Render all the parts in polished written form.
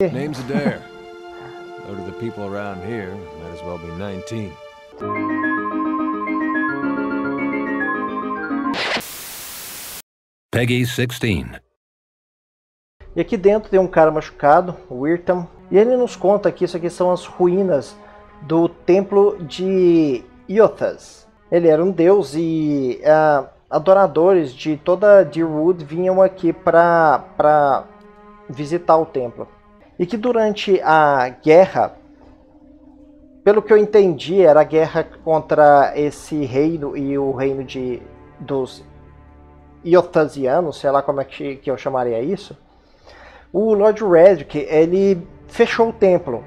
Name's Adair. Though to the people around here, might as well be 19. Peggy 16. E aqui dentro tem um cara machucado, o Wirtam, e ele nos conta que isso aqui são as ruínas do templo de Iothas. Ele era um deus e adoradores de toda Dyrwood vinham aqui para visitar o templo. E que durante a guerra, pelo que eu entendi, era a guerra contra esse reino e o reino dos Iothasianos, sei lá como é que eu chamaria isso. O Lord Redrick, ele fechou o templo.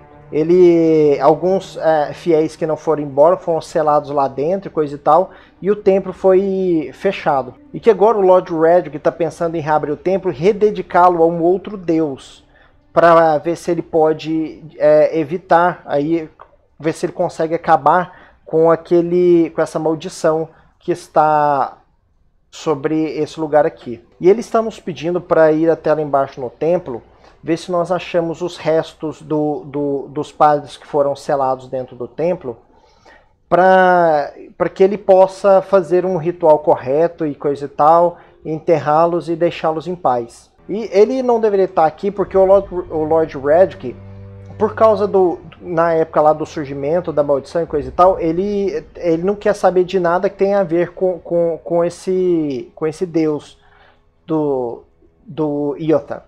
Alguns fiéis que não foram embora foram selados lá dentro, coisa e tal, e o templo foi fechado. E que agora o Lord Redrick está pensando em reabrir o templo e rededicá-lo a um outro deus, para ver se ele pode evitar, aí ver se ele consegue acabar com essa maldição que está sobre esse lugar aqui. E ele está nos pedindo para ir até lá embaixo no templo, ver se nós achamos os restos dos padres que foram selados dentro do templo, para que ele possa fazer um ritual correto e coisa e tal, enterrá-los e deixá-los em paz. E ele não deveria estar aqui porque o Lord Redrick, por causa na época lá do surgimento da maldição e coisa e tal, ele não quer saber de nada que tenha a ver com esse deus do Iotha.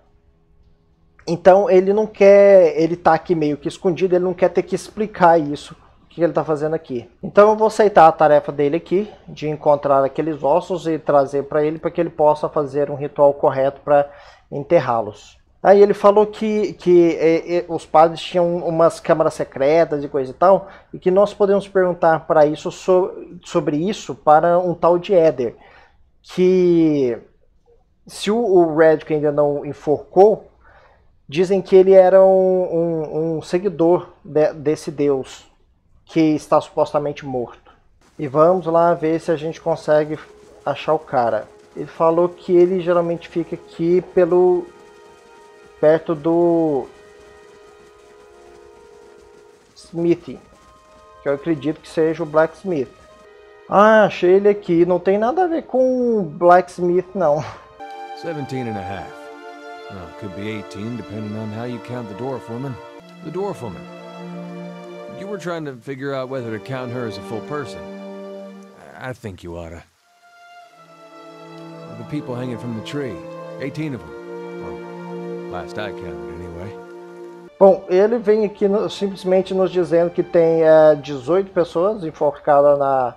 Então ele não quer, ele tá aqui meio que escondido, ele não quer ter que explicar isso, o que ele tá fazendo aqui. Então eu vou aceitar a tarefa dele aqui, de encontrar aqueles ossos e trazer para que ele possa fazer um ritual correto para enterrá-los. Aí ele falou que os padres tinham umas câmaras secretas e coisa e tal, e que nós podemos perguntar para isso sobre isso para um tal de Eder, que se o Redrick ainda não enforcou, dizem que ele era um seguidor desse deus que está supostamente morto. E vamos lá ver se a gente consegue achar o cara. Ele falou que ele geralmente fica aqui perto do Smithy, que eu acredito que seja o Blacksmith. Ah, achei ele aqui. Não tem nada a ver com Blacksmith, não. 17 and a half. Well, could be 18, depending on how you count the dwarf woman. The dwarf woman. You were trying to figure out whether to count her as a full person. I think you oughta. The people hanging from the tree. 18 of them. Well, last I counted, anyway. Bom, ele vem aqui simplesmente nos dizendo que tem 18 pessoas enforcadas na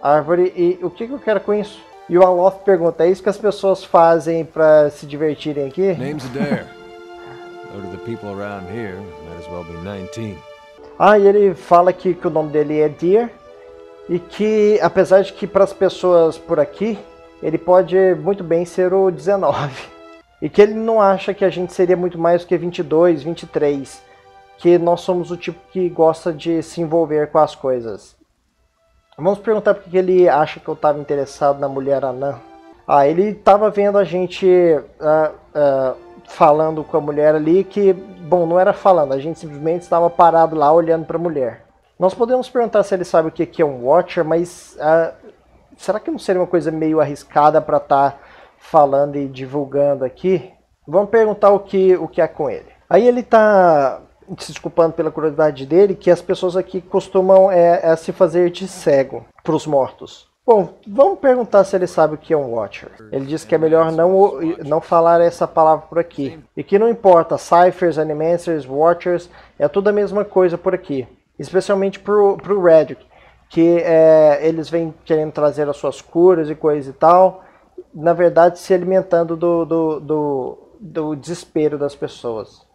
árvore. E o que eu quero com isso? E o Aloth pergunta, é isso que as pessoas fazem para se divertirem aqui? Name's Adair. Though to the people around here, might as well be 19. Ah, e ele fala que o nome dele é Deer, e que, apesar de que para as pessoas por aqui, ele pode muito bem ser o 19. E que ele não acha que a gente seria muito mais do que 22, 23. Que nós somos o tipo que gosta de se envolver com as coisas. Vamos perguntar porque ele acha que eu estava interessado na mulher anã. Ah, ele estava vendo a gente falando com a mulher ali que, bom, não era falando, a gente simplesmente estava parado lá olhando para a mulher. Nós podemos perguntar se ele sabe o que é um Watcher, mas será que não seria uma coisa meio arriscada para estar falando e divulgando aqui? Vamos perguntar o que é com ele. Aí ele está se desculpando pela curiosidade dele, que as pessoas aqui costumam se fazer de cego para os mortos. Bom, vamos perguntar se ele sabe o que é um Watcher. Ele diz que é melhor não falar essa palavra por aqui. E que não importa, Ciphers, Animancers, Watchers, é tudo a mesma coisa por aqui. Especialmente pro Redrick, que eles vêm querendo trazer as suas curas e coisa e tal. Na verdade, se alimentando do desespero das pessoas.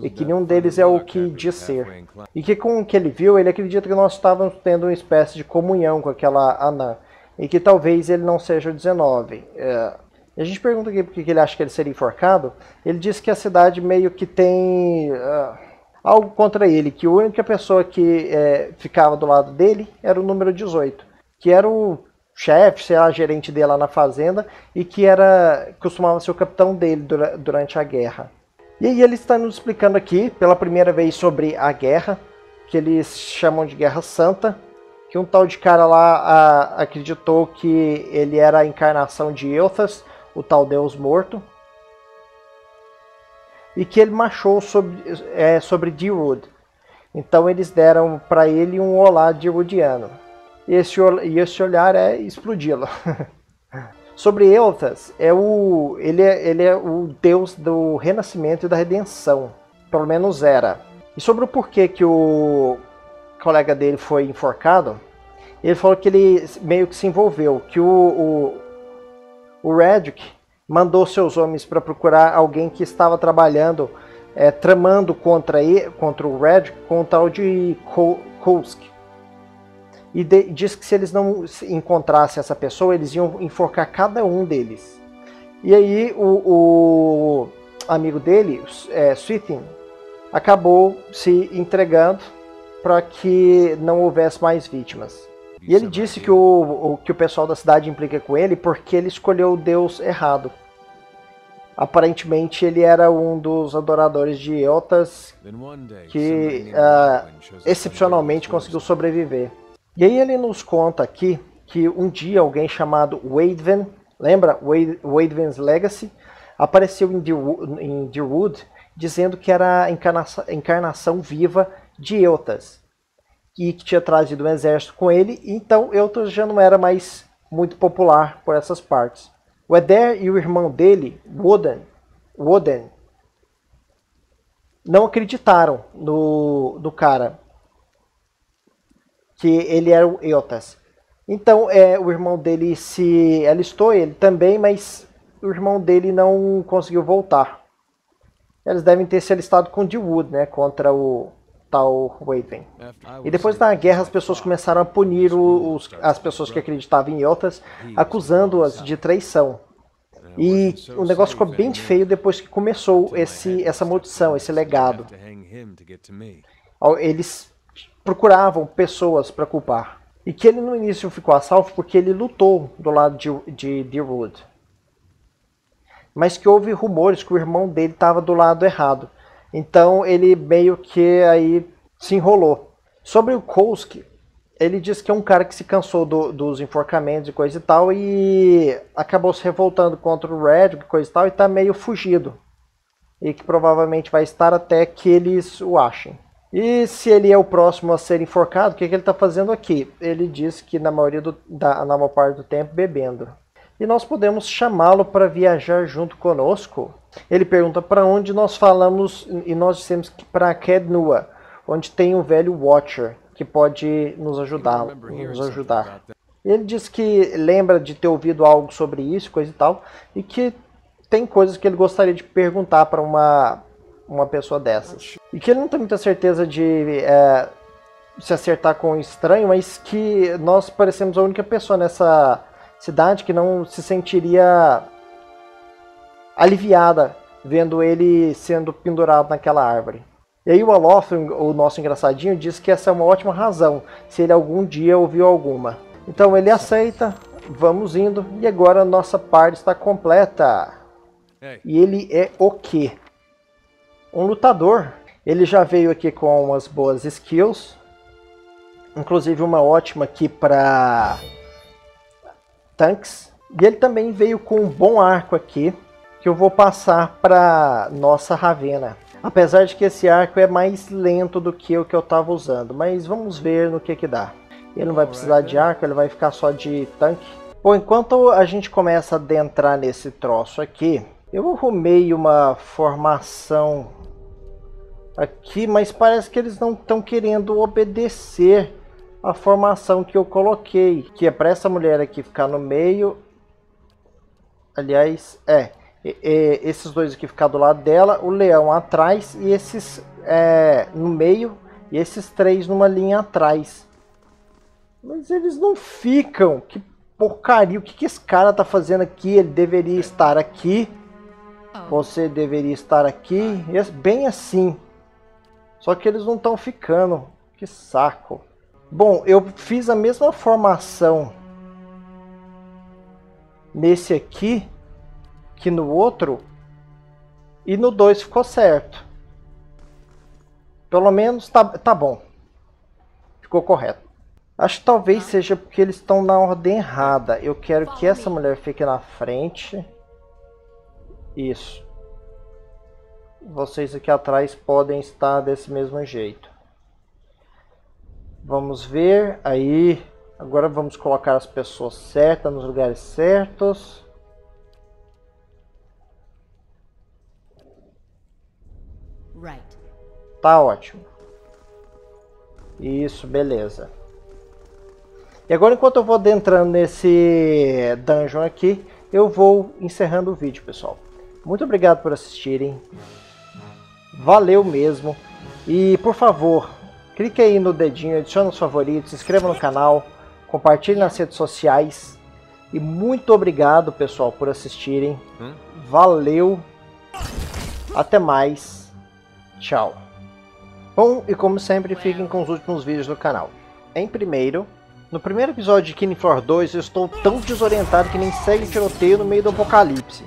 E que nenhum deles é o que diz ser. E que com o que ele viu, ele acredita que nós estávamos tendo uma espécie de comunhão com aquela anã. E que talvez ele não seja o 19. A gente pergunta aqui por que ele acha que ele seria enforcado. Ele diz que a cidade meio que tem algo contra ele. Que a única pessoa que ficava do lado dele era o número 18. Que era o chefe, sei lá, gerente dele lá na fazenda. E que costumava ser o capitão dele durante a guerra. E aí ele está nos explicando aqui, pela primeira vez, sobre a guerra, que eles chamam de Guerra Santa, que um tal de cara lá acreditou que ele era a encarnação de Eothas, o tal deus morto, e que ele marchou sobre Dirud. Então eles deram para ele um olá dirudiano. E esse olhar é explodi-lo. Sobre Eothas, ele é o deus do renascimento e da redenção. Pelo menos era. E sobre o porquê que o colega dele foi enforcado, ele falou que ele meio que se envolveu. Que o Radric mandou seus homens para procurar alguém que estava trabalhando, tramando contra o Radric, com o tal de Kolsk. E diz que se eles não encontrassem essa pessoa, eles iam enforcar cada um deles. E aí o amigo dele, Swithin, acabou se entregando para que não houvesse mais vítimas. E ele disse que o pessoal da cidade implica com ele porque ele escolheu o deus errado. Aparentemente ele era um dos adoradores de Eothas que excepcionalmente conseguiu sobreviver. E aí ele nos conta aqui que um dia alguém chamado Waidven, lembra? Waidven's Legacy, apareceu em Dirud dizendo que era a encarnação viva de Eothas e que tinha trazido um exército com ele, então Eothas já não era mais muito popular por essas partes. O Eder e o irmão dele, Woden, não acreditaram no cara, que ele era o Eothas. Então o irmão dele se alistou, ele também, mas o irmão dele não conseguiu voltar. Eles devem ter se alistado com Dirud, né, contra o tal Waidven. E depois da guerra as pessoas começram a punir as pessoas que acreditavam em Eothas, acusando-as de traição. E o negócio ficou bem feio depois que começou essa maldição, esse legado. Eles procuravam pessoas para culpar. E que ele no início ficou a salvo porque ele lutou do lado de Dirud. Mas que houve rumores que o irmão dele estava do lado errado. Então ele meio que aí se enrolou. Sobre o Kolsk, ele diz que é um cara que se cansou dos enforcamentos e coisa e tal e acabou se revoltando contra o Red e coisa e tal e está meio fugido. E que provavelmente vai estar até que eles o achem. E se ele é o próximo a ser enforcado, o que ele está fazendo aqui? Ele diz que na maior parte do tempo bebendo. E nós podemos chamá-lo para viajar junto conosco. Ele pergunta para onde nós falamos e nós dissemos que para Kednua, onde tem o velho Watcher, que pode nos ajudar. Ele diz que lembra de ter ouvido algo sobre isso, coisa e tal, e que tem coisas que ele gostaria de perguntar para uma pessoa dessas. E que ele não tem muita certeza de se acertar com o estranho, mas que nós parecemos a única pessoa nessa cidade que não se sentiria aliviada vendo ele sendo pendurado naquela árvore. E aí o Olof, o nosso engraçadinho, diz que essa é uma ótima razão, se ele algum dia ouviu alguma. Então ele aceita, vamos indo, e agora a nossa parte está completa. E ele é o quê? Um lutador. Ele já veio aqui com umas boas skills, inclusive uma ótima aqui para tanques. E ele também veio com um bom arco aqui, que eu vou passar para nossa Ravenna. Apesar de que esse arco é mais lento do que o que eu estava usando, mas vamos ver no que dá. Ele não vai precisar de arco, ele vai ficar só de tanque. Bom, enquanto a gente começa a adentrar nesse troço aqui, eu arrumei uma formação aqui, mas parece que eles não estão querendo obedecer a formação que eu coloquei, que é para essa mulher aqui ficar no meio. Aliás, esses dois aqui ficar do lado dela, o leão atrás e esses no meio e esses três numa linha atrás. Mas eles não ficam. Que porcaria, o que esse cara tá fazendo aqui? Ele deveria estar aqui. Você deveria estar aqui. Bem assim. Só que eles não estão ficando. Que saco. Bom, eu fiz a mesma formação nesse aqui que no outro. E no 2 ficou certo. Pelo menos tá bom. Ficou correto. Acho que talvez seja porque eles estão na ordem errada. Eu quero que essa mulher fique na frente. Isso. Vocês aqui atrás podem estar desse mesmo jeito. Vamos ver. Aí. Agora vamos colocar as pessoas certas nos lugares certos. Tá ótimo. Isso, beleza. E agora, enquanto eu vou adentrando nesse dungeon aqui, eu vou encerrando o vídeo, pessoal. Muito obrigado por assistirem. Valeu mesmo. E, por favor, clique aí no dedinho, adicione os favoritos, se inscreva no canal, compartilhe nas redes sociais. E muito obrigado, pessoal, por assistirem. Valeu. Até mais. Tchau. Bom, e como sempre, fiquem com os últimos vídeos do canal. No primeiro episódio de Killing Floor 2, eu estou tão desorientado que nem segue tiroteio no meio do apocalipse.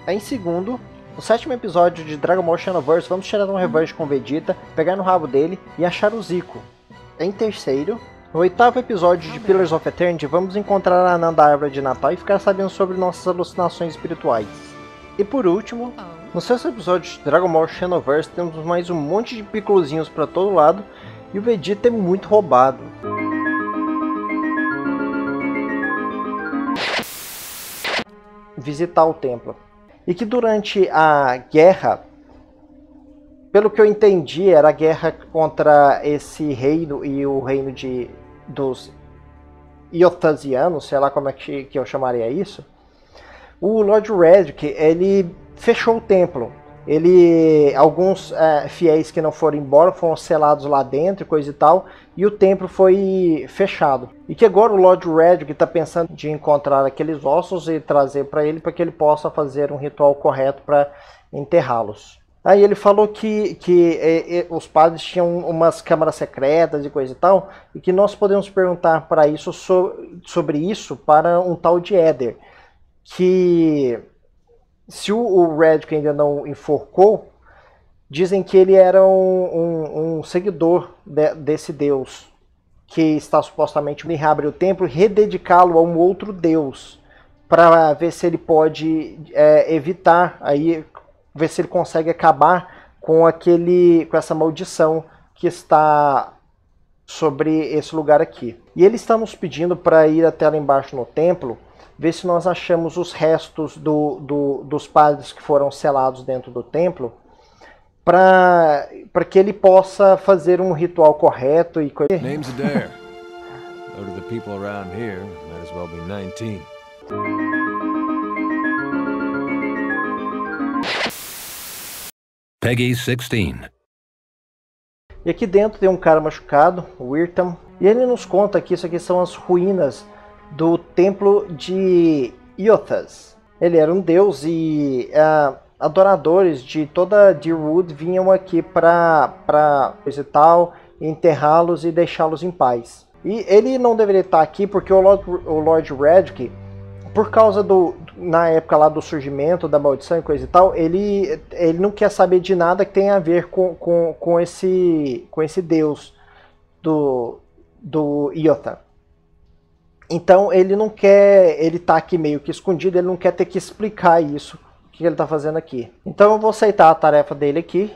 Em segundo, no sétimo episódio de Dragon Ball Xenoverse, vamos tirar um revanche com Vegeta, pegar no rabo dele e achar o Zico. Em terceiro, no oitavo episódio de Pillars of Eternity, vamos encontrar a Anã da Árvore de Natal e ficar sabendo sobre nossas alucinações espirituais. E por último, no sexto episódio de Dragon Ball Xenoverse, temos mais um monte de piccolozinhos para todo lado e o Vegeta é muito roubado. Visitar o templo. E que durante a guerra, pelo que eu entendi, era a guerra contra esse reino e o reino dos Iothasianos, sei lá como é que eu chamaria isso. O Lord Redrick, ele fechou o templo. Alguns fiéis que não foram embora foram selados lá dentro e coisa e tal, e o templo foi fechado. E que agora o Lord Redrick está pensando de encontrar aqueles ossos e trazer para que ele possa fazer um ritual correto para enterrá-los. Aí ele falou que os padres tinham umas câmaras secretas e coisa e tal, e que nós podemos perguntar para isso sobre isso para um tal de Éder, que se o Redrick ainda não enforcou, dizem que ele era um seguidor desse deus, que está supostamente em reabrir o templo e rededicá-lo a um outro deus, para ver se ele pode evitar, aí, ver se ele consegue acabar com essa maldição que está sobre esse lugar aqui. E ele está nos pedindo para ir até lá embaixo no templo, ver se nós achamos os restos dos padres que foram selados dentro do templo, para que ele possa fazer um ritual correto e coisa. Name's Adair. Though to the people around here, might as well be 19. Peggy 16. E aqui dentro tem um cara machucado, o Wirtam, e ele nos conta que isso aqui são as ruínas do templo de Iothas. Ele era um deus e adoradores de toda Dyrwood vinham aqui para coisa e tal, enterrá-los e deixá-los em paz. E ele não deveria estar aqui porque o Lord Redrick, por causa na época lá do surgimento da maldição e coisa e tal, ele não quer saber de nada que tenha a ver com esse deus do Iotha. Então ele não quer, ele tá aqui meio que escondido, ele não quer ter que explicar isso, o que ele tá fazendo aqui. Então eu vou aceitar a tarefa dele aqui